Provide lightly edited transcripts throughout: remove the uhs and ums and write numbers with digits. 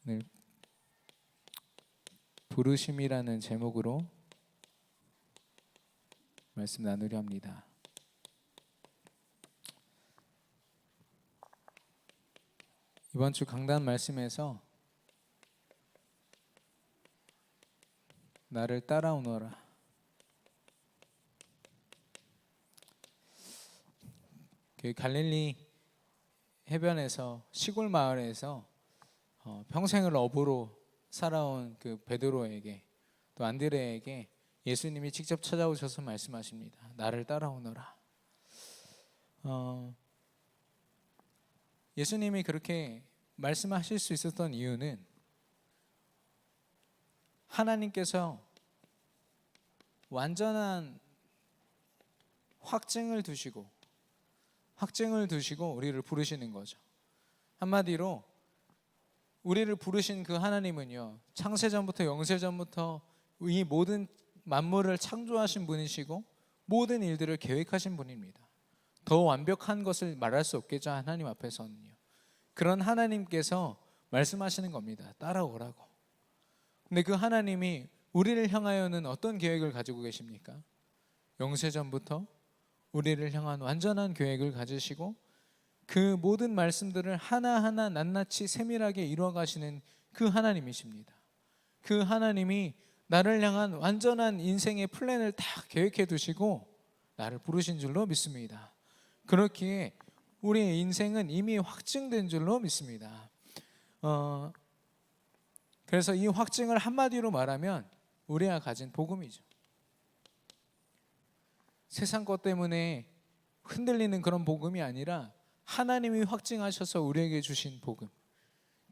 오늘 부르심이라는 제목으로 말씀 나누려 합니다. 이번 주 강단 말씀에서 나를 따라오너라. 그 갈릴리 해변에서 시골 마을에서 평생을 어부로 살아온 그 베드로에게 또 안드레에게 예수님이 직접 찾아오셔서 말씀하십니다. 나를 따라오너라. 예수님이 그렇게 말씀하실 수 있었던 이유는 하나님께서 완전한 확증을 두시고 우리를 부르시는 거죠. 한마디로 우리를 부르신 그 하나님은요, 창세전부터 영세전부터 이 모든 만물을 창조하신 분이시고 모든 일들을 계획하신 분입니다. 더 완벽한 것을 말할 수 없겠죠, 하나님 앞에서는요. 그런 하나님께서 말씀하시는 겁니다. 따라오라고. 근데 그 하나님이 우리를 향하여는 어떤 계획을 가지고 계십니까? 영세전부터 우리를 향한 완전한 계획을 가지시고 그 모든 말씀들을 하나하나 낱낱이 세밀하게 이루어가시는 그 하나님이십니다. 그 하나님이 나를 향한 완전한 인생의 플랜을 다 계획해 두시고 나를 부르신 줄로 믿습니다. 그렇기에 우리의 인생은 이미 확증된 줄로 믿습니다. 그래서 이 확증을 한마디로 말하면 우리가 가진 복음이죠. 세상 것 때문에 흔들리는 그런 복음이 아니라 하나님이 확증하셔서 우리에게 주신 복음,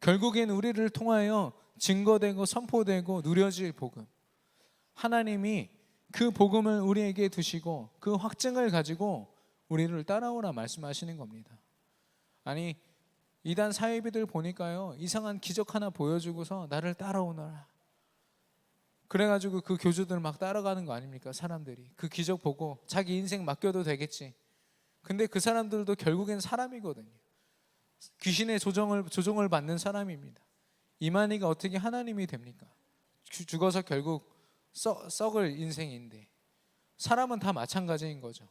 결국엔 우리를 통하여 증거되고 선포되고 누려질 복음, 하나님이 그 복음을 우리에게 두시고 그 확증을 가지고 우리를 따라오라 말씀하시는 겁니다. 아니, 이단 사이비들 보니까요, 이상한 기적 하나 보여주고서 나를 따라오너라, 그래가지고 그 교주들 막 따라가는 거 아닙니까? 사람들이 그 기적 보고 자기 인생 맡겨도 되겠지. 근데 그 사람들도 결국엔 사람이거든요. 귀신의 조종을 받는 사람입니다. 이만희가 어떻게 하나님이 됩니까? 죽어서 결국 썩을 인생인데, 사람은 다 마찬가지인 거죠.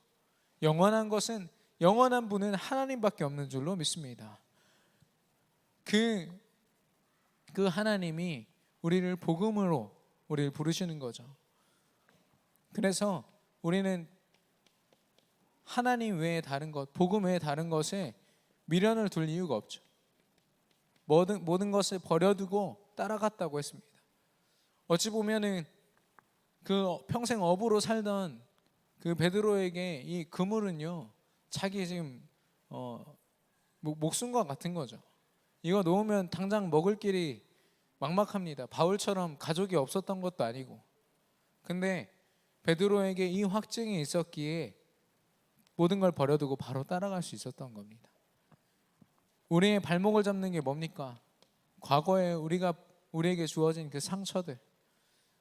영원한 것은, 영원한 분은 하나님밖에 없는 줄로 믿습니다. 그 하나님이 우리를 복음으로 우리를 부르시는 거죠. 그래서 우리는 하나님 외에 다른 것, 복음 외에 다른 것에 미련을 둘 이유가 없죠. 모든 것을 버려두고 따라갔다고 했습니다. 어찌 보면은 그 평생 어부로 살던 그 베드로에게 이 그물은요, 자기 지금 목숨과 같은 거죠. 이거 놓으면 당장 먹을 길이 막막합니다. 바울처럼 가족이 없었던 것도 아니고. 근데 베드로에게 이 확증이 있었기에 모든 걸 버려두고 바로 따라갈 수 있었던 겁니다. 우리의 발목을 잡는 게 뭡니까? 과거에 우리에게 주어진 그 상처들.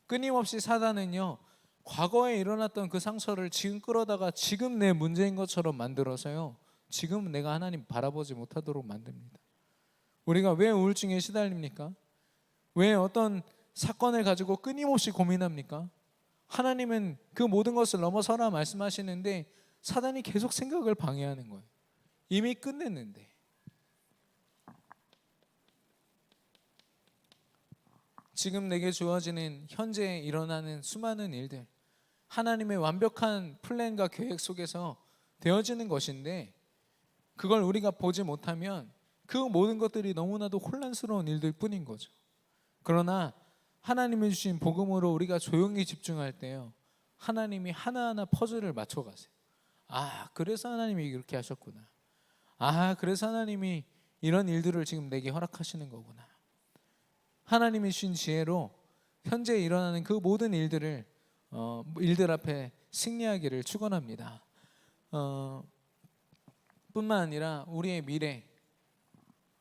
끊임없이 사단은요, 과거에 일어났던 그 상처를 지금 끌어다가 지금 내 문제인 것처럼 만들어서요, 지금 내가 하나님 바라보지 못하도록 만듭니다. 우리가 왜 우울증에 시달립니까? 왜 어떤 사건을 가지고 끊임없이 고민합니까? 하나님은 그 모든 것을 넘어서라 말씀하시는데 사단이 계속 생각을 방해하는 거예요. 이미 끝냈는데. 지금 내게 주어지는 현재 일어나는 수많은 일들, 하나님의 완벽한 플랜과 계획 속에서 되어지는 것인데, 그걸 우리가 보지 못하면 그 모든 것들이 너무나도 혼란스러운 일들 뿐인 거죠. 그러나 하나님이 주신 복음으로 우리가 조용히 집중할 때요, 하나님이 하나하나 퍼즐을 맞춰가세요. 아, 그래서 하나님이 이렇게 하셨구나. 아, 그래서 하나님이 이런 일들을 지금 내게 허락하시는 거구나. 하나님이 주신 지혜로 현재 일어나는 그 모든 일들 앞에 승리하기를 축원합니다. 뿐만 아니라 우리의 미래,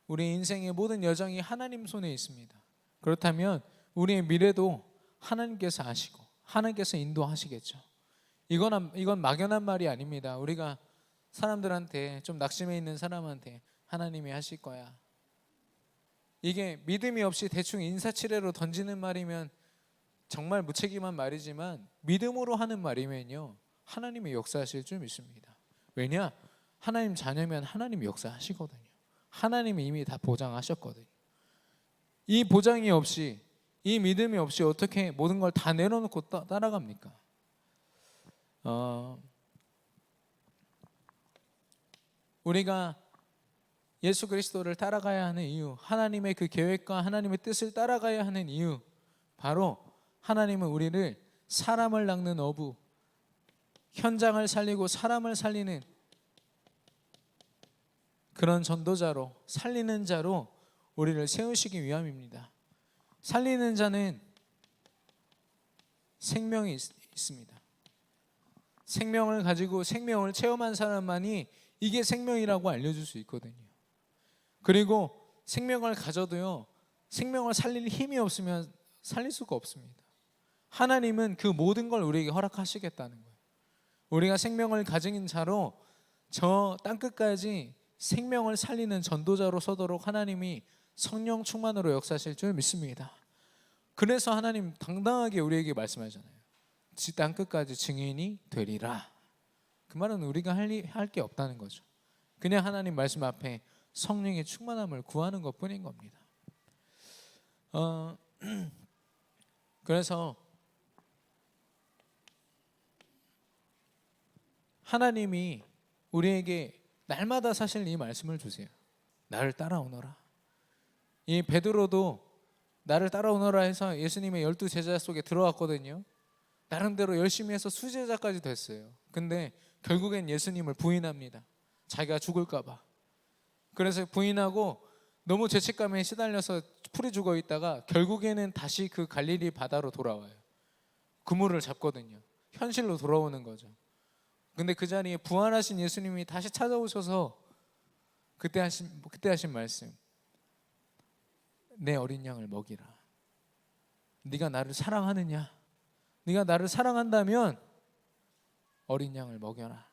우리 인생의 모든 여정이 하나님 손에 있습니다. 그렇다면 우리의 미래도 하나님께서 아시고 하나님께서 인도하시겠죠. 이건 막연한 말이 아닙니다. 우리가 사람들한테, 좀 낙심해 있는 사람한테 하나님이 하실 거야, 이게 믿음이 없이 대충 인사치레로 던지는 말이면 정말 무책임한 말이지만 믿음으로 하는 말이면요 하나님이 역사하실 줄 믿습니다. 왜냐? 하나님 자녀면 하나님이 역사하시거든요. 하나님이 이미 다 보장하셨거든요. 이 보장이 없이, 이 믿음이 없이 어떻게 모든 걸 다 내려놓고 따라갑니까? 우리가 예수 그리스도를 따라가야 하는 이유, 하나님의 그 계획과 하나님의 뜻을 따라가야 하는 이유, 바로 하나님은 우리를 사람을 낚는 어부, 현장을 살리고 사람을 살리는 그런 전도자로, 살리는 자로 우리를 세우시기 위함입니다. 살리는 자는 생명이 있습니다. 생명을 가지고 생명을 체험한 사람만이 이게 생명이라고 알려줄 수 있거든요. 그리고 생명을 가져도요, 생명을 살릴 힘이 없으면 살릴 수가 없습니다. 하나님은 그 모든 걸 우리에게 허락하시겠다는 거예요. 우리가 생명을 가진 자로 저 땅끝까지 생명을 살리는 전도자로 서도록 하나님이 성령 충만으로 역사하실 줄 믿습니다. 그래서 하나님 당당하게 우리에게 말씀하잖아요. 지 땅끝까지 증인이 되리라. 그 말은 우리가 할 게 없다는 거죠. 그냥 하나님 말씀 앞에 성령의 충만함을 구하는 것뿐인 겁니다. 그래서 하나님이 우리에게 날마다 사실 이 말씀을 주세요. 나를 따라오너라. 이 베드로도 나를 따라오너라 해서 예수님의 12 제자 속에 들어왔거든요. 나름대로 열심히 해서 수제자까지 됐어요. 근데 결국엔 예수님을 부인합니다. 자기가 죽을까 봐. 그래서 부인하고 너무 죄책감에 시달려서 풀이 죽어 있다가 결국에는 다시 그 갈릴리 바다로 돌아와요. 그물을 잡거든요. 현실로 돌아오는 거죠. 근데 그 자리에 부활하신 예수님이 다시 찾아오셔서 그때 하신 말씀, 내 어린 양을 먹이라. 네가 나를 사랑하느냐? 네가 나를 사랑한다면 어린 양을 먹여라.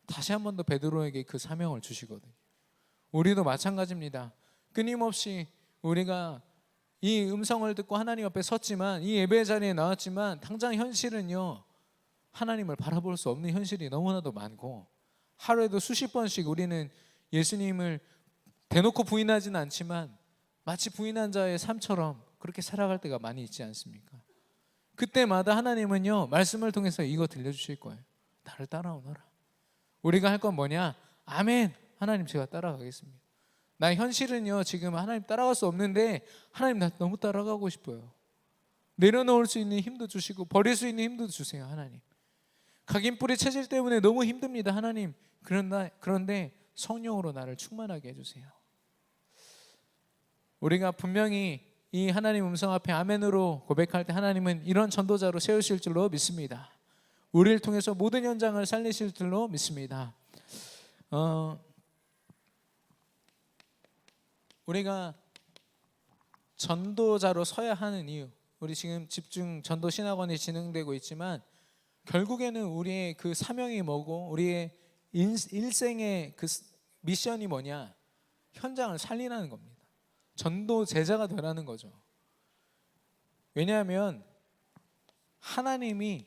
다시 한 번 더 베드로에게 그 사명을 주시거든요. 우리도 마찬가지입니다. 끊임없이 우리가 이 음성을 듣고 하나님 앞에 섰지만, 이 예배 자리에 나왔지만 당장 현실은요, 하나님을 바라볼 수 없는 현실이 너무나도 많고, 하루에도 수십 번씩 우리는 예수님을 대놓고 부인하지는 않지만 마치 부인한 자의 삶처럼 그렇게 살아갈 때가 많이 있지 않습니까? 그때마다 하나님은요, 말씀을 통해서 이거 들려주실 거예요. 나를 따라오너라. 우리가 할 건 뭐냐? 아멘. 하나님 제가 따라가겠습니다. 나 현실은요 지금 하나님 따라갈 수 없는데 하나님 나 너무 따라가고 싶어요. 내려놓을 수 있는 힘도 주시고 버릴 수 있는 힘도 주세요. 하나님. 각인뿌리 체질 때문에 너무 힘듭니다. 하나님. 그런데 성령으로 나를 충만하게 해주세요. 우리가 분명히 이 하나님 음성 앞에 아멘으로 고백할 때 하나님은 이런 전도자로 세우실 줄로 믿습니다. 우리를 통해서 모든 현장을 살리실 줄로 믿습니다. 우리가 전도자로 서야 하는 이유, 우리 지금 집중 전도 신학원이 진행되고 있지만 결국에는 우리의 그 사명이 뭐고 우리의 일생의 그 미션이 뭐냐? 현장을 살리라는 겁니다. 전도 제자가 되라는 거죠. 왜냐하면 하나님이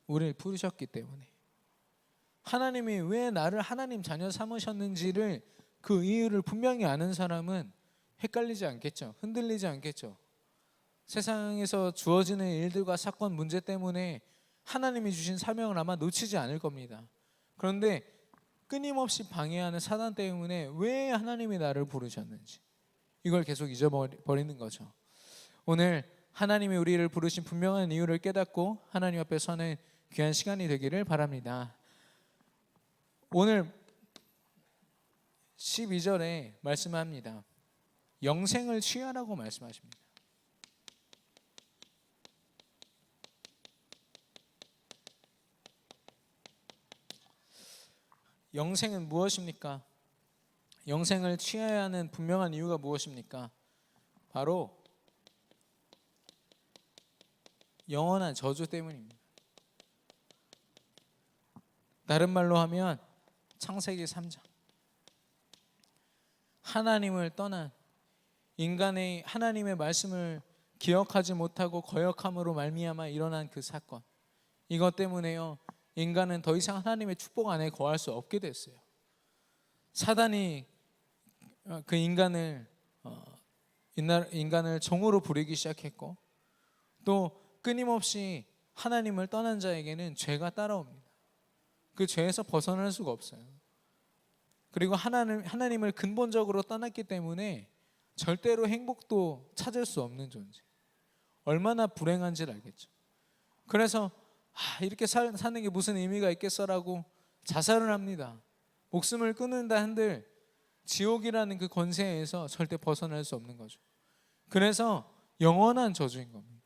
우리를 부르셨기 때문에, 하나님이 왜 나를 하나님 자녀 삼으셨는지를 그 이유를 분명히 아는 사람은 헷갈리지 않겠죠. 흔들리지 않겠죠. 세상에서 주어지는 일들과 사건 문제 때문에 하나님이 주신 사명을 아마 놓치지 않을 겁니다. 그런데 끊임없이 방해하는 사단 때문에 왜 하나님이 나를 부르셨는지 이걸 계속 잊어버리는 거죠. 오늘 하나님이 우리를 부르신 분명한 이유를 깨닫고 하나님 앞에 서는 귀한 시간이 되기를 바랍니다. 오늘 12절에 말씀합니다. 영생을 취하라고 말씀하십니다. 영생은 무엇입니까? 영생을 취해야 하는 분명한 이유가 무엇입니까? 바로 영원한 저주 때문입니다. 다른 말로 하면 창세기 3장, 하나님을 떠난 인간의 하나님의 말씀을 기억하지 못하고 거역함으로 말미암아 일어난 그 사건, 이것 때문에요 인간은 더 이상 하나님의 축복 안에 거할 수 없게 됐어요. 사단이 그 인간을 종으로 부리기 시작했고, 또 끊임없이 하나님을 떠난 자에게는 죄가 따라옵니다. 그 죄에서 벗어날 수가 없어요. 그리고 하나님을 근본적으로 떠났기 때문에 절대로 행복도 찾을 수 없는 존재, 얼마나 불행한지를 알겠죠. 그래서 이렇게 사는 게 무슨 의미가 있겠어라고 자살을 합니다. 목숨을 끊는다 한들 지옥이라는 그 권세에서 절대 벗어날 수 없는 거죠. 그래서 영원한 저주인 겁니다.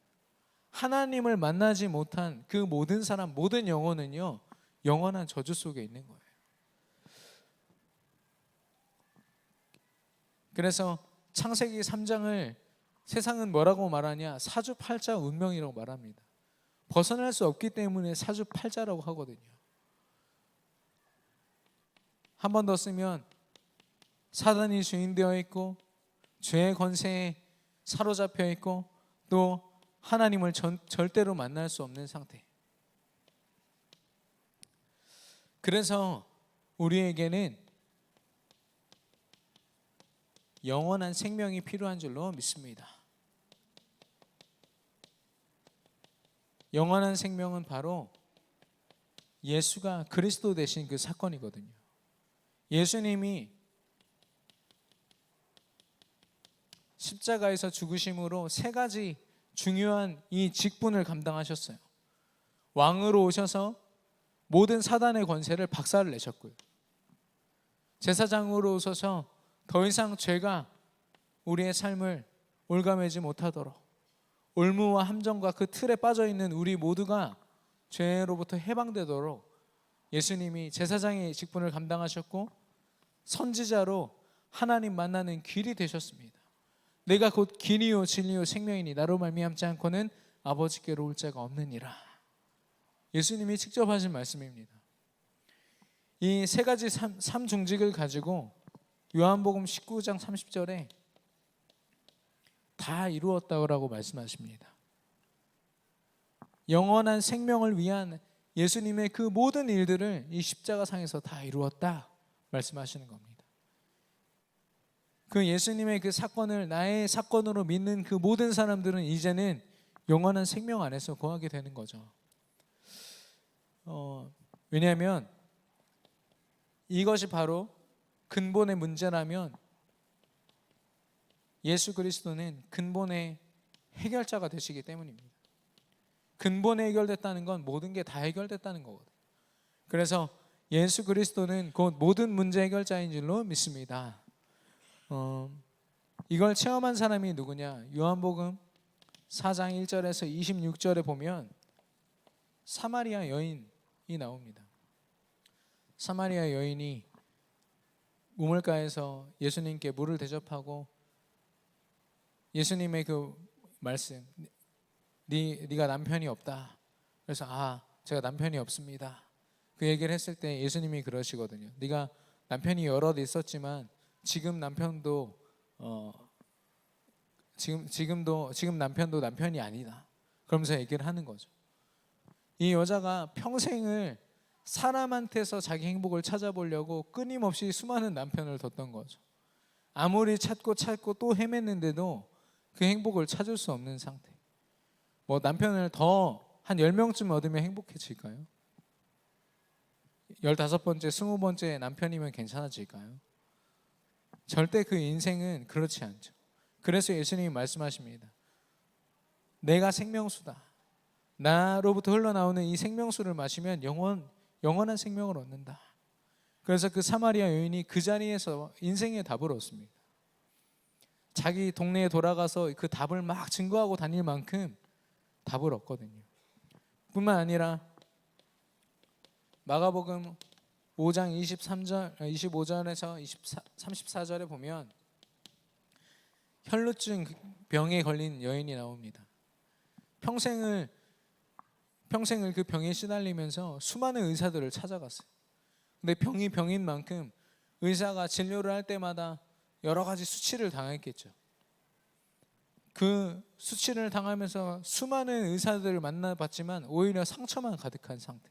하나님을 만나지 못한 그 모든 사람, 모든 영혼은요 영원한 저주 속에 있는 거예요. 그래서 창세기 3장을 세상은 뭐라고 말하냐? 사주팔자 운명이라고 말합니다. 벗어날 수 없기 때문에 사주팔자라고 하거든요. 한 번 더 쓰면 사단이 주인되어 있고 죄의 권세에 사로잡혀 있고 또 하나님을 절대로 만날 수 없는 상태. 그래서 우리에게는 영원한 생명이 필요한 줄로 믿습니다. 영원한 생명은 바로 예수가 그리스도 되신 그 사건이거든요. 예수님이 십자가에서 죽으심으로 세 가지 중요한 이 직분을 감당하셨어요. 왕으로 오셔서 모든 사단의 권세를 박살을 내셨고요. 제사장으로 오셔서 더 이상 죄가 우리의 삶을 올가매지 못하도록, 올무와 함정과 그 틀에 빠져있는 우리 모두가 죄로부터 해방되도록 예수님이 제사장의 직분을 감당하셨고, 선지자로 하나님 만나는 길이 되셨습니다. 내가 곧 길이요 진리요 생명이니 나로 말미암지 않고는 아버지께로 올 자가 없느니라. 예수님이 직접 하신 말씀입니다. 이 세 가지 삼중직을 가지고 요한복음 19장 30절에 다 이루었다고 말씀하십니다. 영원한 생명을 위한 예수님의 그 모든 일들을 이 십자가상에서 다 이루었다 말씀하시는 겁니다. 그 예수님의 그 사건을 나의 사건으로 믿는 그 모든 사람들은 이제는 영원한 생명 안에서 거하게 되는 거죠. 왜냐하면 이것이 바로 근본의 문제라면 예수 그리스도는 근본의 해결자가 되시기 때문입니다. 근본이 해결됐다는 건 모든 게 다 해결됐다는 거거든요. 그래서 예수 그리스도는 곧 모든 문제 해결자인 줄로 믿습니다. 이걸 체험한 사람이 누구냐? 요한복음 4장 1절에서 26절에 보면 사마리아 여인이 나옵니다. 사마리아 여인이 우물가에서 예수님께 물을 대접하고 예수님의 그 말씀, 네가 남편이 없다. 그래서 제가 남편이 없습니다. 그 얘기를 했을 때 예수님이 그러시거든요. 네가 남편이 여럿 있었지만 지금 남편도 지금 남편도 남편이 아니다. 그러면서 얘기를 하는 거죠. 이 여자가 평생을 사람한테서 자기 행복을 찾아보려고 끊임없이 수많은 남편을 뒀던 거죠. 아무리 찾고 또 헤맸는데도 그 행복을 찾을 수 없는 상태. 뭐 남편을 더 한 10명쯤 얻으면 행복해질까요? 15번째, 20번째 남편이면 괜찮아질까요? 절대 그 인생은 그렇지 않죠. 그래서 예수님이 말씀하십니다. 내가 생명수다. 나로부터 흘러나오는 이 생명수를 마시면 영원한 생명을 얻는다. 그래서 그 사마리아 여인이 그 자리에서 인생의 답을 얻습니다. 자기 동네에 돌아가서 그 답을 막 증거하고 다닐 만큼 답을 얻거든요. 뿐만 아니라 마가복음 5장 25절에서 34절에 보면 혈루증 병에 걸린 여인이 나옵니다. 평생을 그 병에 시달리면서 수많은 의사들을 찾아갔어요. 근데 병이 병인 만큼 의사가 진료를 할 때마다 여러 가지 수치를 당했겠죠. 그 수치를 당하면서 수많은 의사들을 만나봤지만 오히려 상처만 가득한 상태.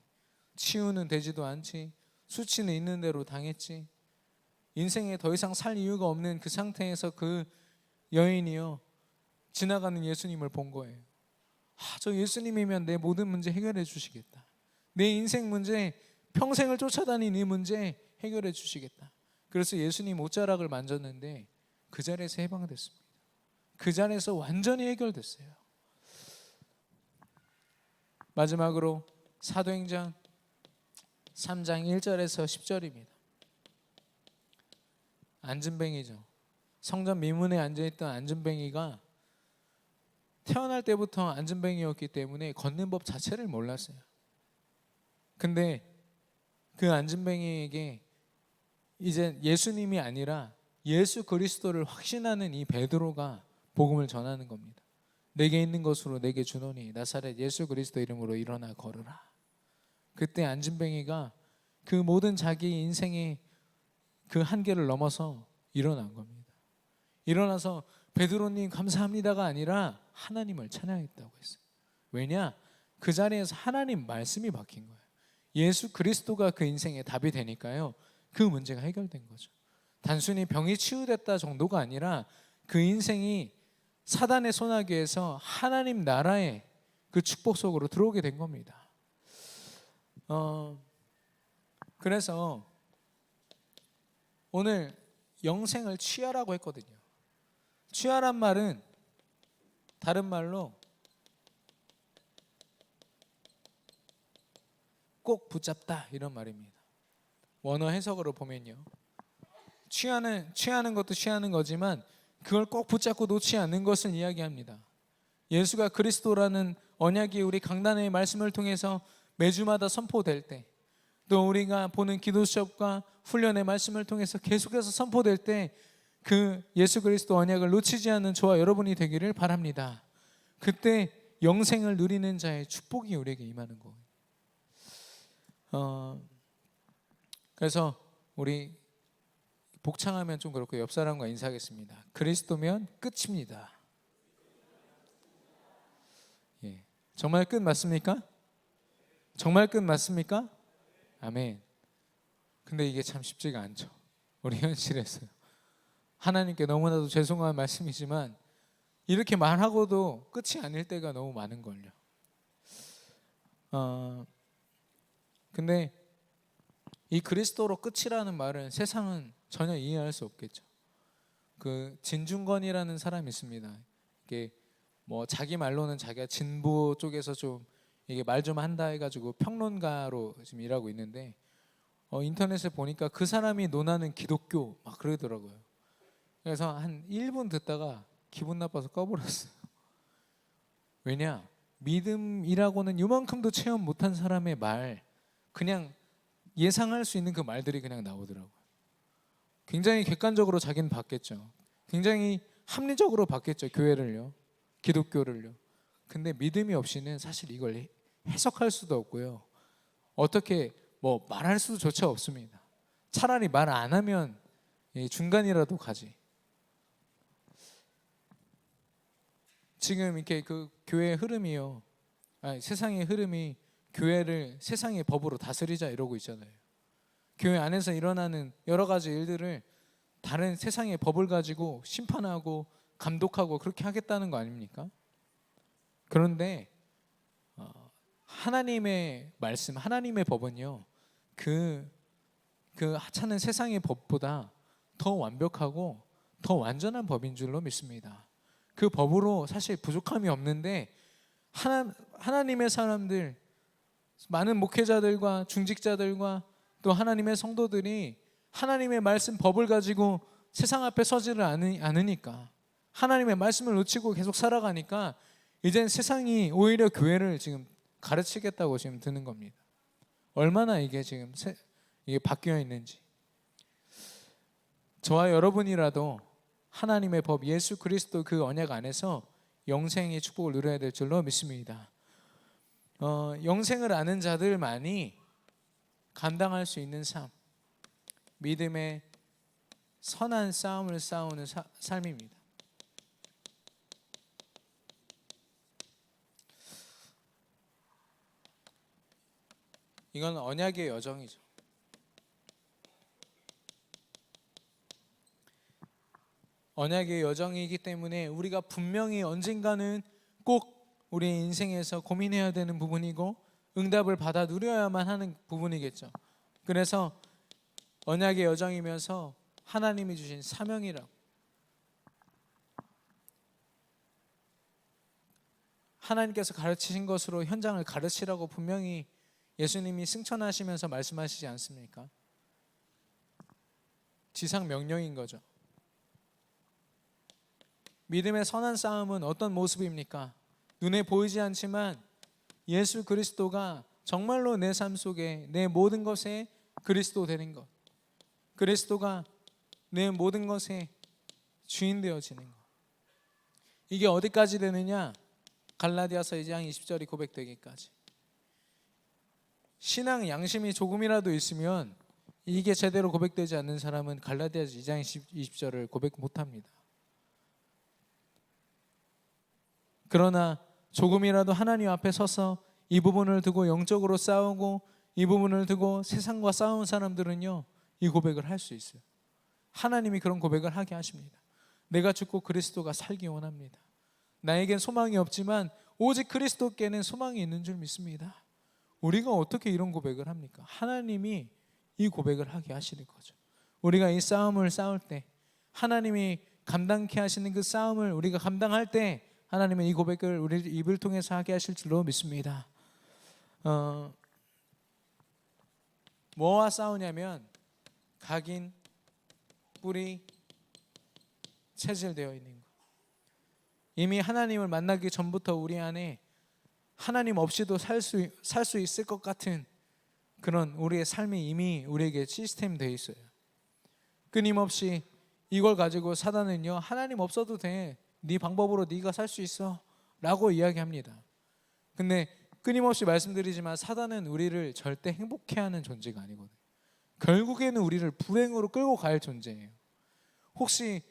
치유는 되지도 않지, 수치는 있는 대로 당했지, 인생에 더 이상 살 이유가 없는 그 상태에서 그 여인이요, 지나가는 예수님을 본 거예요. 저 예수님이면 내 모든 문제 해결해 주시겠다. 내 인생 문제, 평생을 쫓아다닌 이 문제 해결해 주시겠다. 그래서 예수님 옷자락을 만졌는데 그 자리에서 해방됐습니다. 그 자리에서 완전히 해결됐어요. 마지막으로 사도행전 3장 1절에서 10절입니다. 안진뱅이죠. 성전 미문에 앉아있던 안진뱅이가 태어날 때부터 안진뱅이였기 때문에 걷는 법 자체를 몰랐어요. 근데 그 안진뱅이에게 이제 예수님이 아니라 예수 그리스도를 확신하는 이 베드로가 복음을 전하는 겁니다. 내게 있는 것으로 내게 주노니 나사렛 예수 그리스도 이름으로 일어나 걸으라. 그때 안진뱅이가 그 모든 자기 인생의 그 한계를 넘어서 일어난 겁니다. 일어나서 베드로님 감사합니다가 아니라 하나님을 찬양했다고 했어요. 왜냐? 그 자리에서 하나님 말씀이 박힌 거예요. 예수 그리스도가 그 인생의 답이 되니까요, 그 문제가 해결된 거죠. 단순히 병이 치유됐다 정도가 아니라 그 인생이 사단의 소나기에서 하나님 나라의 그 축복 속으로 들어오게 된 겁니다. 그래서 오늘 영생을 취하라고 했거든요. 취하란 말은 다른 말로 꼭 붙잡다 이런 말입니다. 원어 해석으로 보면요, 취하는 것도 취하는 거지만 그걸 꼭 붙잡고 놓지 않는 것을 이야기합니다. 예수가 그리스도라는 언약이 우리 강단의 말씀을 통해서 매주마다 선포될 때, 또 우리가 보는 기도 수업과 훈련의 말씀을 통해서 계속해서 선포될 때 그 예수 그리스도 언약을 놓치지 않는 저와 여러분이 되기를 바랍니다. 그때 영생을 누리는 자의 축복이 우리에게 임하는 거예요. 그래서 우리 복창하면 좀 그렇고 옆 사람과 인사하겠습니다. 그리스도면 끝입니다. 예. 정말 끝 맞습니까? 정말 끝 맞습니까? 아멘. 근데 이게 참 쉽지가 않죠. 우리 현실에서 하나님께 너무나도 죄송한 말씀이지만 이렇게 말하고도 끝이 아닐 때가 너무 많은 걸요. 근데 이 그리스도로 끝이라는 말은 세상은 전혀 이해할 수 없겠죠. 그 진중권이라는 사람이 있습니다. 이게 뭐 자기 말로는 자기가 진보 쪽에서 좀 이게 말 좀 한다 해가지고 평론가로 지금 일하고 있는데 인터넷에 보니까 그 사람이 논하는 기독교 막 그러더라고요. 그래서 한 1분 듣다가 기분 나빠서 꺼버렸어요. 왜냐? 믿음이라고는 요만큼도 체험 못한 사람의 말, 그냥 예상할 수 있는 그 말들이 그냥 나오더라고요. 굉장히 객관적으로 자기는 봤겠죠. 굉장히 합리적으로 봤겠죠. 교회를요, 기독교를요. 근데 믿음이 없이는 사실 이걸 해석할 수도 없고요, 어떻게 뭐 말할 수조차 없습니다. 차라리 말 안 하면 중간이라도 가지. 지금 이렇게 그 교회의 흐름이요, 세상의 흐름이 교회를 세상의 법으로 다스리자 이러고 있잖아요. 교회 안에서 일어나는 여러 가지 일들을 다른 세상의 법을 가지고 심판하고 감독하고 그렇게 하겠다는 거 아닙니까? 그런데 하나님의 말씀, 하나님의 법은요, 그 하찮은 세상의 법보다 더 완벽하고 더 완전한 법인 줄로 믿습니다. 그 법으로 사실 부족함이 없는데 하나님의 사람들, 많은 목회자들과 중직자들과 또 하나님의 성도들이 하나님의 말씀 법을 가지고 세상 앞에 서지를 않으니까, 하나님의 말씀을 놓치고 계속 살아가니까 이젠 세상이 오히려 교회를 지금 가르치겠다고 지금 드는 겁니다. 얼마나 이게 지금 이게 바뀌어 있는지. 저와 여러분이라도 하나님의 법, 예수 그리스도 그 언약 안에서 영생의 축복을 누려야 될 줄로 믿습니다. 영생을 아는 자들만이 감당할 수 있는 삶, 믿음의 선한 싸움을 싸우는 삶입니다. 이건 언약의 여정이죠. 언약의 여정이기 때문에 우리가 분명히 언젠가는 꼭 우리 인생에서 고민해야 되는 부분이고 응답을 받아 누려야만 하는 부분이겠죠. 그래서 언약의 여정이면서 하나님이 주신 사명이라고, 하나님께서 가르치신 것으로 현장을 가르치라고 분명히 예수님이 승천하시면서 말씀하시지 않습니까? 지상 명령인 거죠. 믿음의 선한 싸움은 어떤 모습입니까? 눈에 보이지 않지만 예수 그리스도가 정말로 내 삶 속에 내 모든 것에 그리스도 되는 것, 그리스도가 내 모든 것에 주인 되어지는 것. 이게 어디까지 되느냐? 갈라디아서 2장 20절이 고백되기까지. 신앙 양심이 조금이라도 있으면 이게 제대로 고백되지 않는 사람은 갈라디아서 2장 20절을 고백 못합니다. 그러나 조금이라도 하나님 앞에 서서 이 부분을 두고 영적으로 싸우고 이 부분을 두고 세상과 싸운 사람들은요, 이 고백을 할 수 있어요. 하나님이 그런 고백을 하게 하십니다. 내가 죽고 그리스도가 살기 원합니다. 나에겐 소망이 없지만 오직 그리스도께는 소망이 있는 줄 믿습니다. 우리가 어떻게 이런 고백을 합니까? 하나님이 이 고백을 하게 하시는 거죠. 우리가 이 싸움을 싸울 때, 하나님이 감당케 하시는 그 싸움을 우리가 감당할 때 하나님은 이 고백을 우리 입을 통해서 하게 하실 줄로 믿습니다. 뭐와 싸우냐면 각인, 뿌리, 체질되어 있는 것. 이미 하나님을 만나기 전부터 우리 안에 하나님 없이도 살 수 있을 것 같은 그런 우리의 삶이 이미 우리에게 시스템 되어 있어요. 끊임없이 이걸 가지고 사단은요, 하나님 없어도 돼, 네 방법으로 네가 살 수 있어 라고 이야기합니다. 근데 끊임없이 말씀드리지만 사단은 우리를 절대 행복해 하는 존재가 아니거든요. 결국에는 우리를 불행으로 끌고 갈 존재예요. 혹시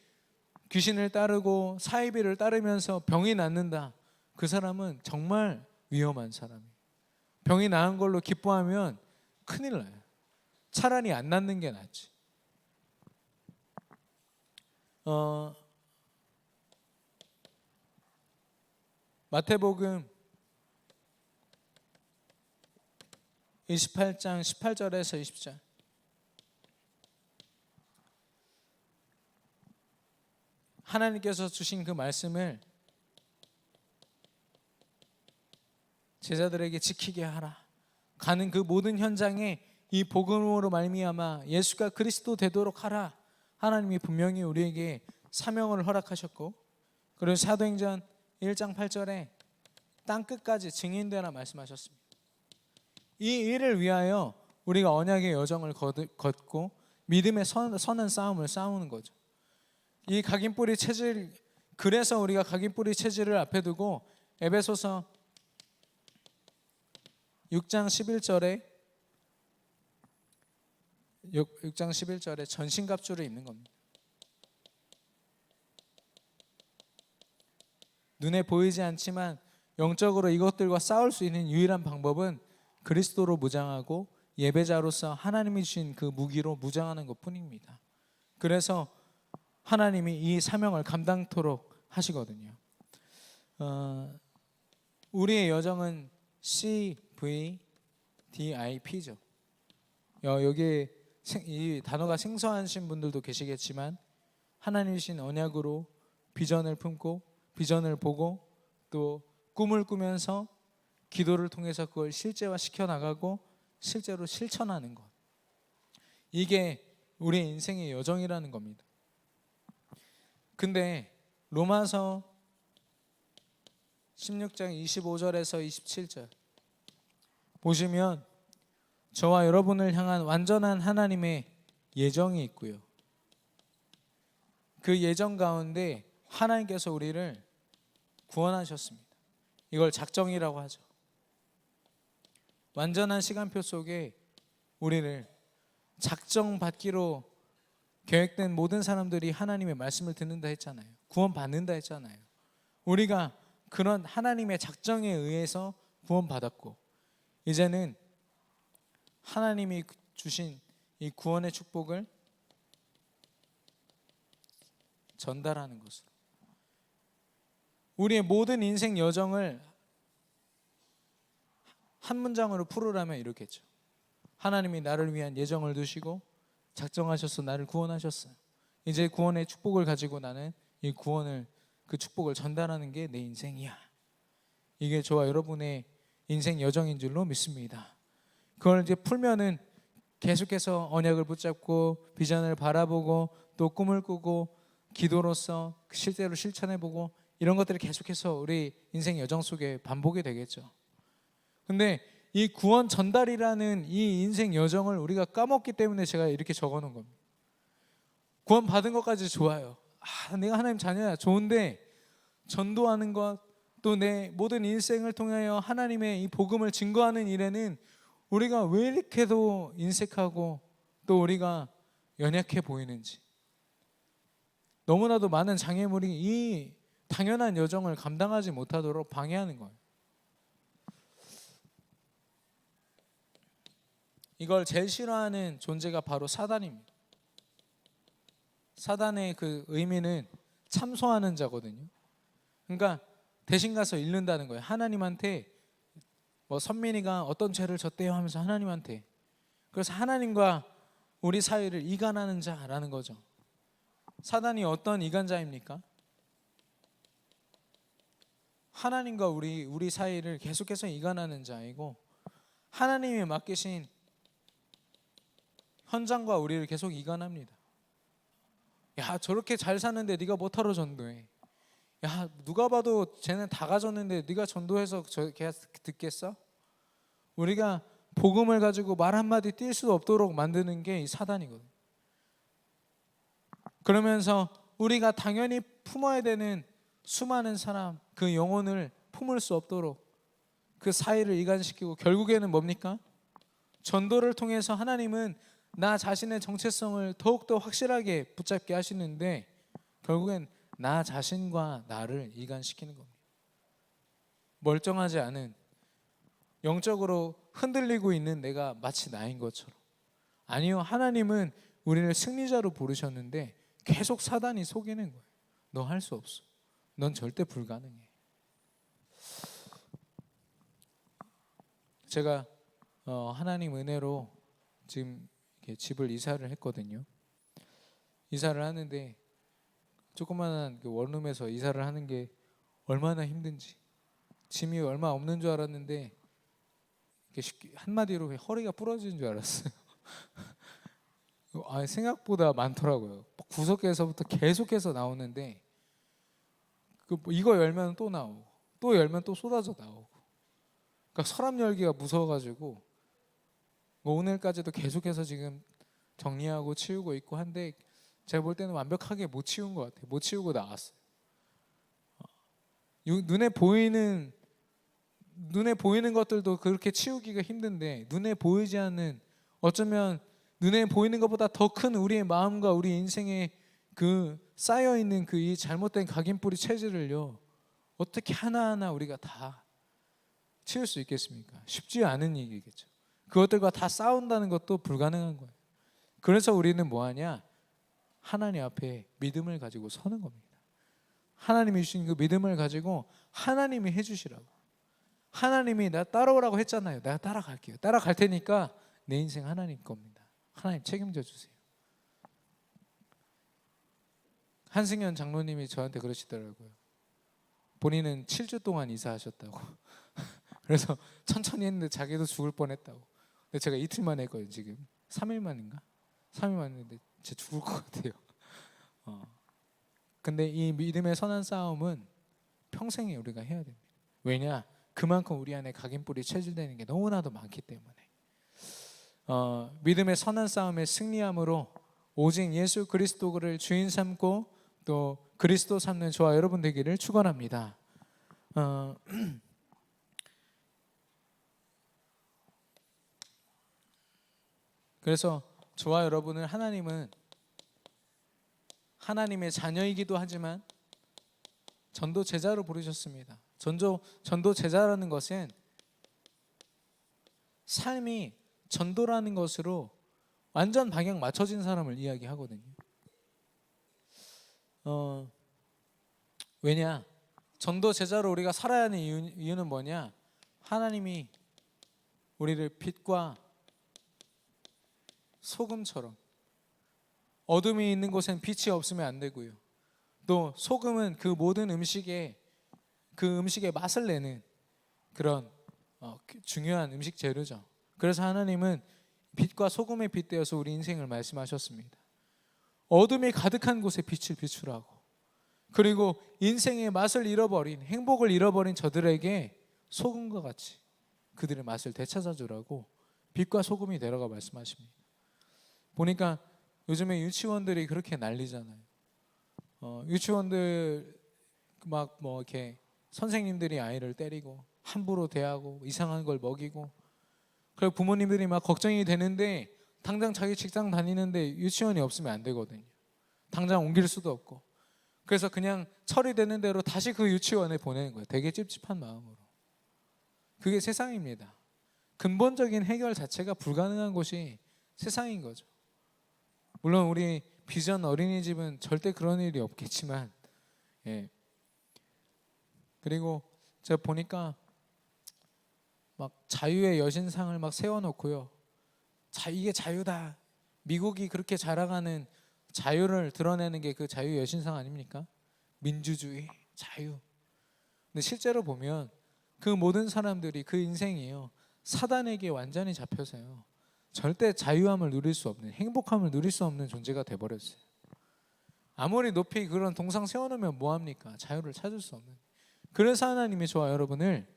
귀신을 따르고 사이비를 따르면서 병이 낫는다, 그 사람은 정말 위험한 사람이에요. 병이 나은 걸로 기뻐하면 큰일 나요. 차라리 안 낫는 게 낫지. 마태복음 28장 18절에서 20절. 하나님께서 주신 그 말씀을 제자들에게 지키게 하라. 가는 그 모든 현장에 이 복음으로 말미암아 예수가 그리스도 되도록 하라. 하나님이 분명히 우리에게 사명을 허락하셨고, 그리고 사도행전 1장 8절에 땅끝까지 증인되라 말씀하셨습니다. 이 일을 위하여 우리가 언약의 여정을 걷고 믿음의 선한 싸움을 싸우는 거죠. 이 각인뿌리 체질, 그래서 우리가 각인뿌리 체질을 앞에 두고 에베소서 6장 11절에 전신갑주를 입는 겁니다. 눈에 보이지 않지만 영적으로 이것들과 싸울 수 있는 유일한 방법은 그리스도로 무장하고 예배자로서 하나님이 주신 그 무기로 무장하는 것뿐입니다. 그래서 하나님이 이 사명을 감당토록 하시거든요. 우리의 여정은 CVDIP죠. 여기에 이 단어가 생소하신 분들도 계시겠지만 하나님이 주신 언약으로 비전을 품고 비전을 보고 또 꿈을 꾸면서 기도를 통해서 그걸 실제화시켜 나가고 실제로 실천하는 것. 이게 우리의 인생의 여정이라는 겁니다. 근데 로마서 16장 25절에서 27절 보시면 저와 여러분을 향한 완전한 하나님의 예정이 있고요. 그 예정 가운데 하나님께서 우리를 구원하셨습니다. 이걸 작정이라고 하죠. 완전한 시간표 속에 우리를 작정받기로 계획된 모든 사람들이 하나님의 말씀을 듣는다 했잖아요. 구원받는다 했잖아요. 우리가 그런 하나님의 작정에 의해서 구원받았고, 이제는 하나님이 주신 이 구원의 축복을 전달하는 것으로 우리의 모든 인생 여정을 한 문장으로 풀으라면 이렇겠죠. 하나님이 나를 위한 예정을 두시고 작정하셔서 나를 구원하셨어요. 이제 구원의 축복을 가지고 나는 이 구원을, 그 축복을 전달하는 게 내 인생이야. 이게 저와 여러분의 인생 여정인 줄로 믿습니다. 그걸 이제 풀면은 계속해서 언약을 붙잡고 비전을 바라보고 또 꿈을 꾸고 기도로서 실제로 실천해보고 이런 것들을 계속해서 우리 인생 여정 속에 반복이 되겠죠. 근데 이 구원 전달이라는 이 인생 여정을 우리가 까먹기 때문에 제가 이렇게 적어놓은 겁니다. 구원 받은 것까지 좋아요. 내가 하나님 자녀야, 좋은데 전도하는 것, 또 내 모든 인생을 통하여 하나님의 이 복음을 증거하는 일에는 우리가 왜 이렇게도 인색하고 또 우리가 연약해 보이는지, 너무나도 많은 장애물이 이 당연한 여정을 감당하지 못하도록 방해하는 거예요. 이걸 제일 싫어하는 존재가 바로 사단입니다. 사단의 그 의미는 참소하는 자거든요. 그러니까 대신 가서 잃는다는 거예요. 하나님한테 뭐 선민이가 어떤 죄를 졌대요 하면서 하나님한테, 그래서 하나님과 우리 사이를 이간하는 자라는 거죠. 사단이 어떤 이간자입니까? 하나님과 우리 사이를 계속해서 이간하는 자이고, 하나님이 맡기신 현장과 우리를 계속 이간합니다. 야, 저렇게 잘 사는데 네가 뭐하러 전도해? 야, 누가 봐도 쟤는 다 가졌는데 네가 전도해서 걔 듣겠어? 우리가 복음을 가지고 말 한마디 뛸 수 없도록 만드는 게 이 사단이거든요. 그러면서 우리가 당연히 품어야 되는 수많은 사람, 그 영혼을 품을 수 없도록 그 사이를 이간시키고, 결국에는 뭡니까? 전도를 통해서 하나님은 나 자신의 정체성을 더욱더 확실하게 붙잡게 하시는데, 결국엔 나 자신과 나를 이간시키는 겁니다. 멀쩡하지 않은, 영적으로 흔들리고 있는 내가 마치 나인 것처럼. 아니요, 하나님은 우리를 승리자로 부르셨는데 계속 사단이 속이는 거예요. 너 할 수 없어. 넌 절대 불가능해. 제가 하나님 은혜로 지금 이렇게 집을 이사를 했거든요. 이사를 하는데 조그마한 그 원룸에서 이사를 하는 게 얼마나 힘든지, 짐이 얼마 없는 줄 알았는데 한마디로 허리가 부러지는 줄 알았어요. 생각보다 많더라고요. 구석에서부터 계속해서 나오는데 이거 열면 또 나오고, 또 열면 또 쏟아져 나오고, 그러니까 서랍 열기가 무서워가지고 오늘까지도 계속해서 지금 정리하고 치우고 있고 한데, 제가 볼 때는 완벽하게 못 치운 것 같아요. 못 치우고 나왔어요. 눈에 보이는 것들도 그렇게 치우기가 힘든데, 눈에 보이지 않는, 어쩌면 눈에 보이는 것보다 더 큰 우리의 마음과 우리 인생에 그 쌓여 있는 그 이 잘못된 각인뿌리 체질을요, 어떻게 하나하나 우리가 다 치울 수 있겠습니까? 쉽지 않은 일이겠죠. 그것들과 다 싸운다는 것도 불가능한 거예요. 그래서 우리는 뭐하냐? 하나님 앞에 믿음을 가지고 서는 겁니다. 하나님이 주신 그 믿음을 가지고 하나님이 해주시라고. 하나님이 나 따라오라고 했잖아요. 내가 따라갈게요. 따라갈 테니까 내 인생 하나님 겁니다. 하나님 책임져 주세요. 한승현 장로님이 저한테 그러시더라고요. 본인은 7주 동안 이사하셨다고. 그래서 천천히 했는데 자기도 죽을 뻔했다고. 근데 제가 이틀 만에 했거든요. 지금 3일 만인가? 3일 만에 했는데 진짜 죽을 것 같아요. 근데 이 믿음의 선한 싸움은 평생에 우리가 해야 됩니다. 왜냐? 그만큼 우리 안에 각인뿌리 체질되는 게 너무나도 많기 때문에. 믿음의 선한 싸움에 승리함으로 오직 예수 그리스도를 주인 삼고 또 그리스도 삼는 저와 여러분 되기를 축원합니다. 그래서 저와 여러분을 하나님은 하나님의 자녀이기도 하지만 전도 제자로 부르셨습니다. 전도 제자라는 것은 삶이 전도라는 것으로 완전 방향 맞춰진 사람을 이야기하거든요. 왜냐? 전도 제자로 우리가 살아야 하는 이유는 뭐냐? 하나님이 우리를 빛과 소금처럼, 어둠이 있는 곳엔 빛이 없으면 안 되고요. 또 소금은 그 모든 음식에 그 음식의 맛을 내는 그런 중요한 음식 재료죠. 그래서 하나님은 빛과 소금에 빗대어서 우리 인생을 말씀하셨습니다. 어둠이 가득한 곳에 빛을 비추라고. 그리고 인생의 맛을 잃어버린, 행복을 잃어버린 저들에게 소금과 같이 그들의 맛을 되찾아주라고 빛과 소금이 되라고 말씀하십니다. 보니까 요즘에 유치원들이 그렇게 난리잖아요. 유치원들 막 뭐 이렇게 선생님들이 아이를 때리고 함부로 대하고 이상한 걸 먹이고, 그리고 부모님들이 막 걱정이 되는데 당장 자기 직장 다니는데 유치원이 없으면 안 되거든요. 당장 옮길 수도 없고. 그래서 그냥 처리되는 대로 다시 그 유치원에 보내는 거예요. 되게 찝찝한 마음으로. 그게 세상입니다. 근본적인 해결 자체가 불가능한 곳이 세상인 거죠. 물론 우리 비전 어린이집은 절대 그런 일이 없겠지만, 그리고 제가 보니까 막 자유의 여신상을 막 세워놓고요. 이게 자유다. 미국이 그렇게 자랑하는 자유를 드러내는 게 그 자유 여신상 아닙니까? 민주주의, 자유. 근데 실제로 보면 그 모든 사람들이 그 인생이요, 사단에게 완전히 잡혀서요, 절대 자유함을 누릴 수 없는, 행복함을 누릴 수 없는 존재가 돼버렸어요. 아무리 높이 그런 동상 세워놓으면 뭐합니까? 자유를 찾을 수 없는. 그래서 하나님이 저와 여러분을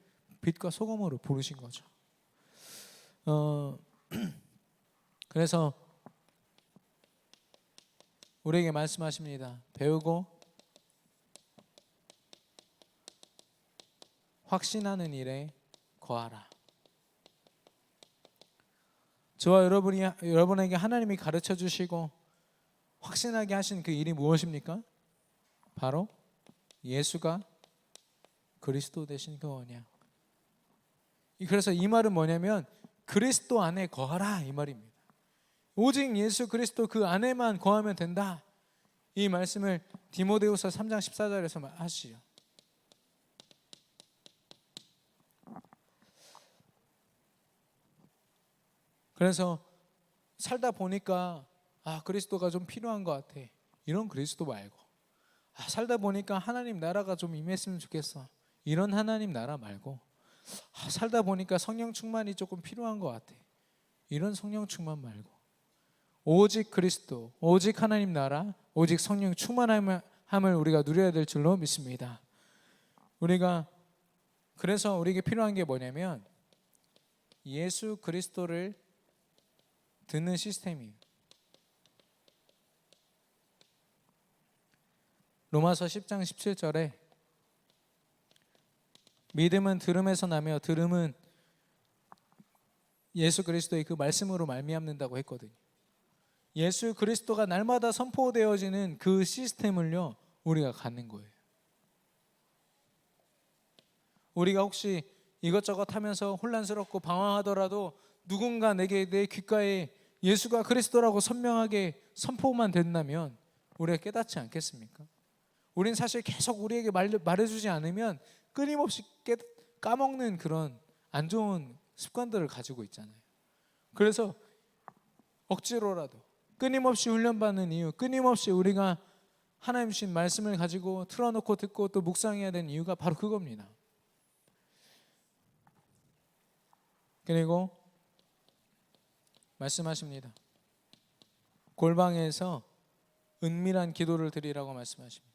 빛과 소금으로 부르신 거죠. 그래서 우리에게 말씀하십니다. 배우고 확신하는 일에 거하라. 저와 여러분에게 하나님이 가르쳐 주시고 확신하게 하신 그 일이 무엇입니까? 바로 예수가 그리스도 되신 그 언약. 그래서 이 말은 뭐냐면 그리스도 안에 거하라, 이 말입니다. 오직 예수 그리스도 그 안에만 거하면 된다. 이 말씀을 디모데후서 3장 14절에서 하시죠. 그래서 살다 보니까 그리스도가 좀 필요한 것 같아. 이런 그리스도 말고, 살다 보니까 하나님 나라가 좀 임했으면 좋겠어. 이런 하나님 나라 말고, 살다 보니까 성령 충만이 조금 필요한 것 같아. 이런 성령 충만 말고, 오직 그리스도, 오직 하나님 나라, 오직 성령 충만함을 우리가 누려야 될 줄로 믿습니다. 그래서 우리에게 필요한 게 뭐냐면 예수 그리스도를 듣는 시스템이에요. 로마서 10장 17절에 믿음은 들음에서 나며 들음은 예수 그리스도의 그 말씀으로 말미암는다고 했거든요. 예수 그리스도가 날마다 선포되어지는 그 시스템을요, 우리가 갖는 거예요. 우리가 혹시 이것저것 하면서 혼란스럽고 방황하더라도 누군가 내게 내 귓가에 예수가 그리스도라고 선명하게 선포만 된다면 우리가 깨닫지 않겠습니까? 우린 사실 계속 우리에게 말해주지 않으면 끊임없이 까먹는 그런 안 좋은 습관들을 가지고 있잖아요. 그래서 억지로라도 끊임없이 훈련받는 이유, 끊임없이 우리가 하나님 주신 말씀을 가지고 틀어놓고 듣고 또 묵상해야 되는 이유가 바로 그겁니다. 그리고 말씀하십니다. 골방에서 은밀한 기도를 드리라고 말씀하십니다.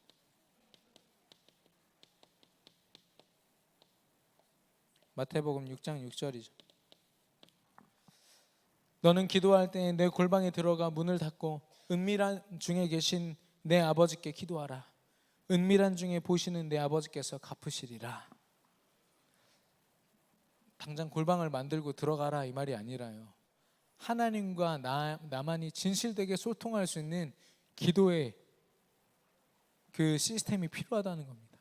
마태복음 6장 6절이죠. 너는 기도할 때 내 골방에 들어가 문을 닫고 은밀한 중에 계신 내 아버지께 기도하라. 은밀한 중에 보시는 내 아버지께서 갚으시리라. 당장 골방을 만들고 들어가라, 이 말이 아니라요, 하나님과 나만이 진실되게 소통할 수 있는 기도의 그 시스템이 필요하다는 겁니다.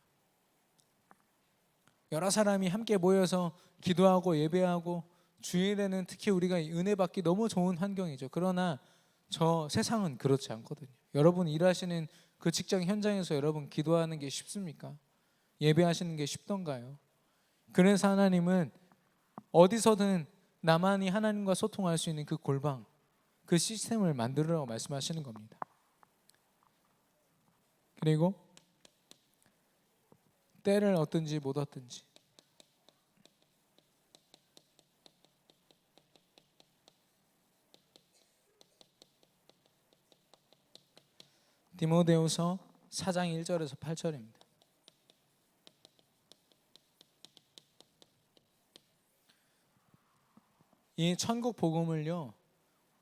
여러 사람이 함께 모여서 기도하고 예배하고 주일에는 특히 우리가 은혜 받기 너무 좋은 환경이죠. 그러나 저 세상은 그렇지 않거든요. 여러분 일하시는 그 직장 현장에서 여러분 기도하는 게 쉽습니까? 예배하시는 게 쉽던가요? 그래서 하나님은 어디서든 나만이 하나님과 소통할 수 있는 그 골방, 그 시스템을 만들으라고 말씀하시는 겁니다. 그리고 때를 얻든지 못 얻든지 디모데후서 4장 1절에서 8절입니다. 이 천국 복음을요,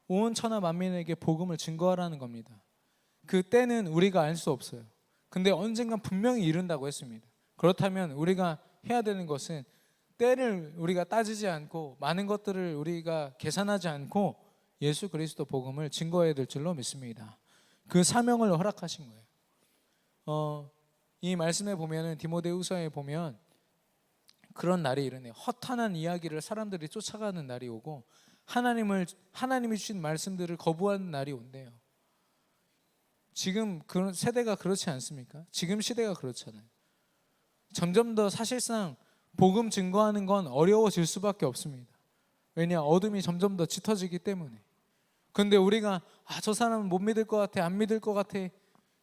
온 천하 만민에게 복음을 증거하라는 겁니다. 그 때는 우리가 알 수 없어요. 근데 언젠간 분명히 이른다고 했습니다. 그렇다면 우리가 해야 되는 것은 때를 우리가 따지지 않고 많은 것들을 우리가 계산하지 않고 예수 그리스도 복음을 증거해야 될 줄로 믿습니다. 그 사명을 허락하신 거예요. 이 말씀에 보면은 디모데후서에 보면 그런 날이 이르네요. 허탄한 이야기를 사람들이 쫓아가는 날이 오고 하나님이 주신 말씀들을 거부하는 날이 온대요. 지금 그런 세대가 그렇지 않습니까? 지금 시대가 그렇잖아요. 점점 더 사실상 복음 증거하는 건 어려워질 수밖에 없습니다. 왜냐? 어둠이 점점 더 짙어지기 때문에. 근데 우리가 저 사람은 못 믿을 것 같아, 안 믿을 것 같아,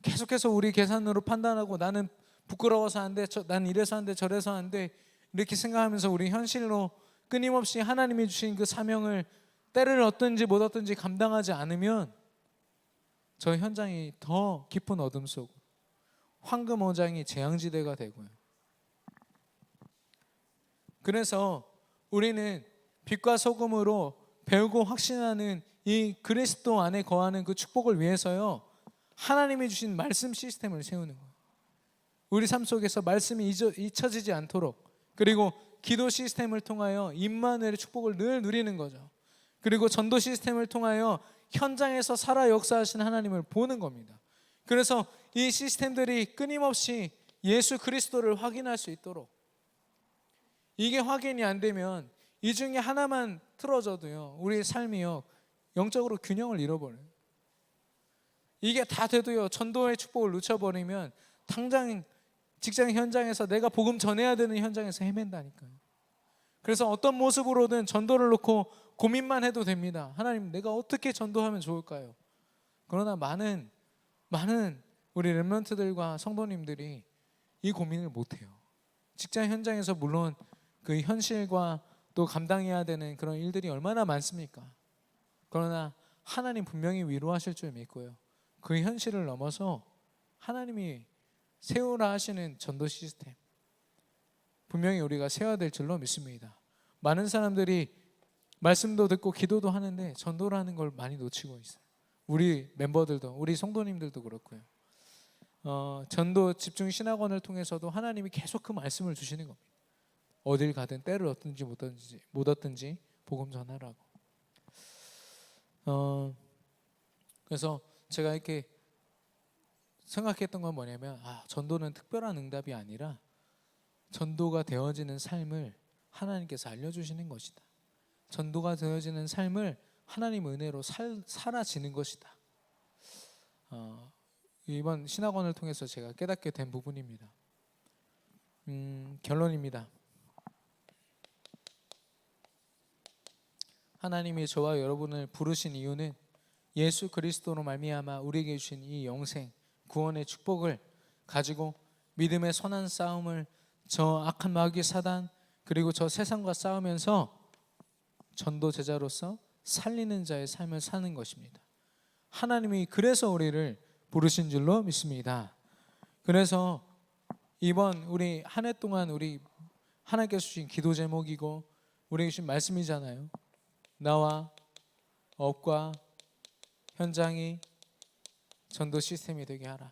계속해서 우리 계산으로 판단하고 나는 부끄러워서 안 돼, 난 이래서 안 돼, 저래서 안 돼, 이렇게 생각하면서 우리 현실로 끊임없이 하나님이 주신 그 사명을 때를 얻든지 못 얻든지 감당하지 않으면 저 현장이 더 깊은 어둠 속 황금 어장이 재앙지대가 되고요. 그래서 우리는 빛과 소금으로 배우고 확신하는 이 그리스도 안에 거하는 그 축복을 위해서요, 하나님이 주신 말씀 시스템을 세우는 거예요. 우리 삶 속에서 말씀이 잊혀지지 않도록, 그리고 기도 시스템을 통하여 임마누엘의 축복을 늘 누리는 거죠. 그리고 전도 시스템을 통하여 현장에서 살아 역사하시는 하나님을 보는 겁니다. 그래서 이 시스템들이 끊임없이 예수 그리스도를 확인할 수 있도록, 이게 확인이 안 되면 이 중에 하나만 틀어져도요, 우리의 삶이요 영적으로 균형을 잃어버려요. 이게 다 돼도요, 전도의 축복을 놓쳐버리면 당장 직장 현장에서 내가 복음 전해야 되는 현장에서 헤맨다니까요. 그래서 어떤 모습으로든 전도를 놓고 고민만 해도 됩니다. 하나님, 내가 어떻게 전도하면 좋을까요? 그러나 많은 우리 렘넌트들과 성도님들이 이 고민을 못해요. 직장 현장에서 물론 그 현실과 또 감당해야 되는 그런 일들이 얼마나 많습니까? 그러나 하나님 분명히 위로하실 줄 믿고요, 그 현실을 넘어서 하나님이 세우라 하시는 전도 시스템 분명히 우리가 세워야 될 줄로 믿습니다. 많은 사람들이 말씀도 듣고 기도도 하는데 전도를 하는 걸 많이 놓치고 있어요. 우리 멤버들도, 우리 성도님들도 그렇고요. 전도 집중 신학원을 통해서도 하나님이 계속 그 말씀을 주시는 겁니다. 어딜 가든 때를 얻든지 못 얻든지 복음 전하라고. 그래서 제가 이렇게 생각했던 건 뭐냐면, 전도는 특별한 응답이 아니라 전도가 되어지는 삶을 하나님께서 알려주시는 것이다. 전도가 되어지는 삶을 하나님 은혜로 살아지는 것이다. 이번 신학원을 통해서 제가 깨닫게 된 부분입니다. 결론입니다. 하나님이 저와 여러분을 부르신 이유는 예수 그리스도로 말미암아 우리에게 주신 이 영생 구원의 축복을 가지고 믿음의 선한 싸움을 저 악한 마귀 사단 그리고 저 세상과 싸우면서 전도 제자로서 살리는 자의 삶을 사는 것입니다. 하나님이 그래서 우리를 부르신 줄로 믿습니다. 그래서 이번 우리 한 해 동안 우리 하나님께서 주신 기도 제목이고 우리에게 주신 말씀이잖아요. 나와 업과 현장이 전도 시스템이 되게 하라.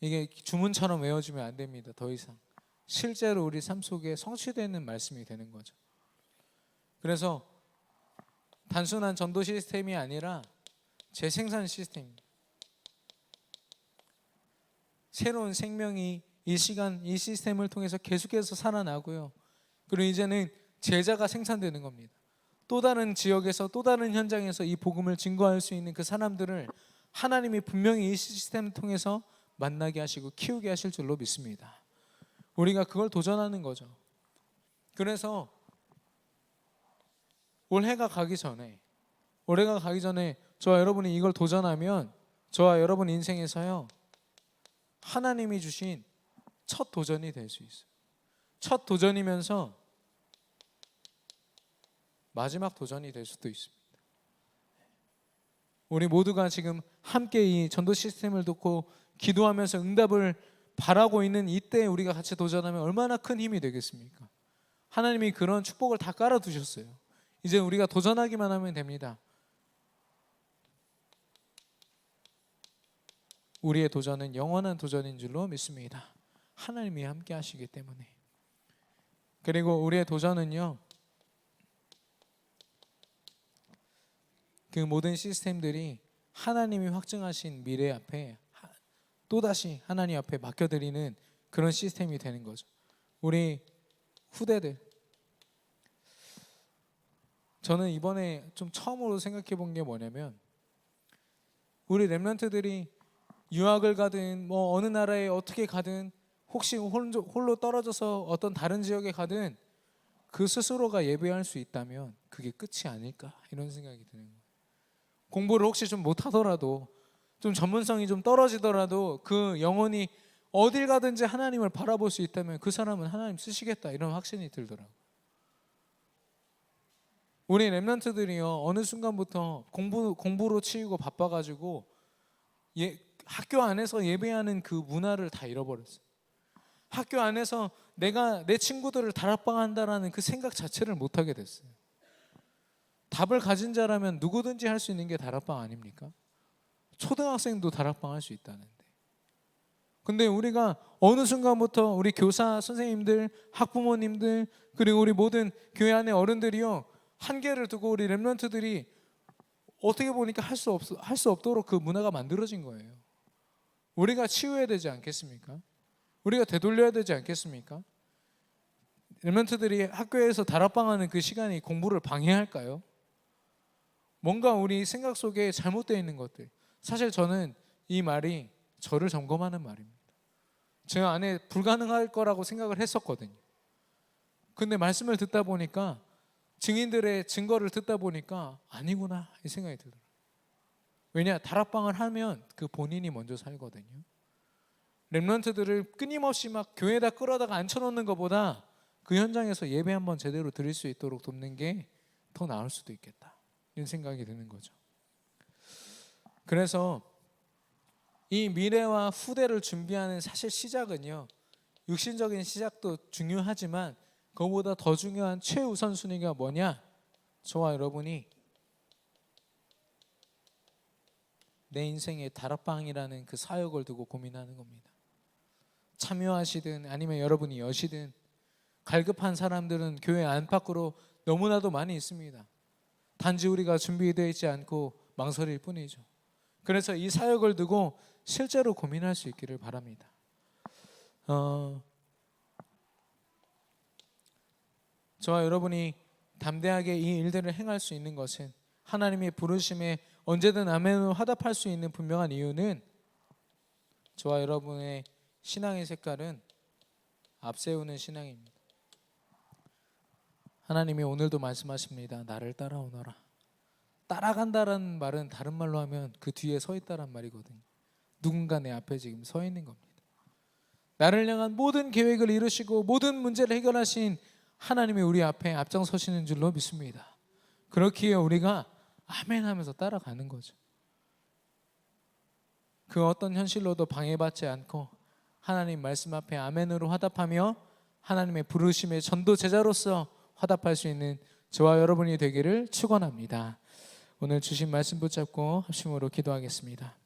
이게 주문처럼 외워지면 안 됩니다. 더 이상 실제로 우리 삶 속에 성취되는 말씀이 되는 거죠. 그래서 단순한 전도 시스템이 아니라 재생산 시스템입니다. 새로운 생명이 이 시간, 이 시스템을 통해서 계속해서 살아나고요. 그리고 이제는 제자가 생산되는 겁니다. 또 다른 지역에서 또 다른 현장에서 이 복음을 증거할 수 있는 그 사람들을 하나님이 분명히 이 시스템을 통해서 만나게 하시고 키우게 하실 줄로 믿습니다. 우리가 그걸 도전하는 거죠. 그래서 올해가 가기 전에 저와 여러분이 이걸 도전하면 저와 여러분 인생에서요, 하나님이 주신 첫 도전이 될 수 있어요. 첫 도전이면서 마지막 도전이 될 수도 있습니다. 우리 모두가 지금 함께 이 전도 시스템을 듣고 기도하면서 응답을 바라고 있는 이때 우리가 같이 도전하면 얼마나 큰 힘이 되겠습니까? 하나님이 그런 축복을 다 깔아두셨어요. 이제 우리가 도전하기만 하면 됩니다. 우리의 도전은 영원한 도전인 줄로 믿습니다. 하나님이 함께 하시기 때문에. 그리고 우리의 도전은요, 그 모든 시스템들이 하나님이 확증하신 미래 앞에 또다시 하나님 앞에 맡겨드리는 그런 시스템이 되는 거죠. 우리 후대들, 저는 이번에 좀 처음으로 생각해 본 게 뭐냐면, 우리 렘넌트들이 유학을 가든 뭐 어느 나라에 어떻게 가든 혹시 홀로 떨어져서 어떤 다른 지역에 가든 그 스스로가 예배할 수 있다면 그게 끝이 아닐까, 이런 생각이 드는 거예요. 공부를 혹시 좀 못하더라도, 좀 전문성이 좀 떨어지더라도 그 영혼이 어딜 가든지 하나님을 바라볼 수 있다면 그 사람은 하나님 쓰시겠다, 이런 확신이 들더라고요. 우리 렘넌트들이요, 어느 순간부터 공부로 치이고 바빠가지고 학교 안에서 예배하는 그 문화를 다 잃어버렸어요. 학교 안에서 내가 내 친구들을 다락방한다라는 그 생각 자체를 못하게 됐어요. 답을 가진 자라면 누구든지 할 수 있는 게 다락방 아닙니까? 초등학생도 다락방 할 수 있다는데. 근데 우리가 어느 순간부터 우리 교사 선생님들, 학부모님들, 그리고 우리 모든 교회 안의 어른들이요, 한계를 두고 우리 렘넌트들이 어떻게 보니까 할 수 없도록 그 문화가 만들어진 거예요. 우리가 치유해야 되지 않겠습니까? 우리가 되돌려야 되지 않겠습니까? 렘넌트들이 학교에서 다락방하는 그 시간이 공부를 방해할까요? 뭔가 우리 생각 속에 잘못되어 있는 것들. 사실 저는 이 말이 저를 점검하는 말입니다. 제 안에 불가능할 거라고 생각을 했었거든요. 근데 말씀을 듣다 보니까, 증인들의 증거를 듣다 보니까 아니구나, 이 생각이 들더라고요. 왜냐, 다락방을 하면 그 본인이 먼저 살거든요. 렘넌트들을 끊임없이 막 교회에다 끌어다가 앉혀놓는 것보다 그 현장에서 예배 한번 제대로 드릴 수 있도록 돕는 게 더 나을 수도 있겠다, 이런 생각이 드는 거죠. 그래서 이 미래와 후대를 준비하는 사실 시작은요, 육신적인 시작도 중요하지만 그거보다 더 중요한 최우선순위가 뭐냐? 저와 여러분이 내 인생의 다락방이라는 그 사역을 두고 고민하는 겁니다. 참여하시든 아니면 여러분이 여시든, 갈급한 사람들은 교회 안팎으로 너무나도 많이 있습니다. 단지 우리가 준비되어 있지 않고 망설일 뿐이죠. 그래서 이 사역을 두고 실제로 고민할 수 있기를 바랍니다. 저와 여러분이 담대하게 이 일들을 행할 수 있는 것은, 하나님의 부르심에 언제든 아멘으로 화답할 수 있는 분명한 이유는, 저와 여러분의 신앙의 색깔은 앞세우는 신앙입니다. 하나님이 오늘도 말씀하십니다. 나를 따라오너라. 따라간다라는 말은 다른 말로 하면 그 뒤에 서 있다란 말이거든요. 누군가 내 앞에 지금 서 있는 겁니다. 나를 향한 모든 계획을 이루시고 모든 문제를 해결하신 하나님이 우리 앞에 앞장서시는 줄로 믿습니다. 그렇기에 우리가 아멘 하면서 따라가는 거죠. 그 어떤 현실로도 방해받지 않고 하나님 말씀 앞에 아멘으로 화답하며 하나님의 부르심의 전도 제자로서 화답할 수 있는 저와 여러분이 되기를 축원합니다. 오늘 주신 말씀 붙잡고 합심으로 기도하겠습니다.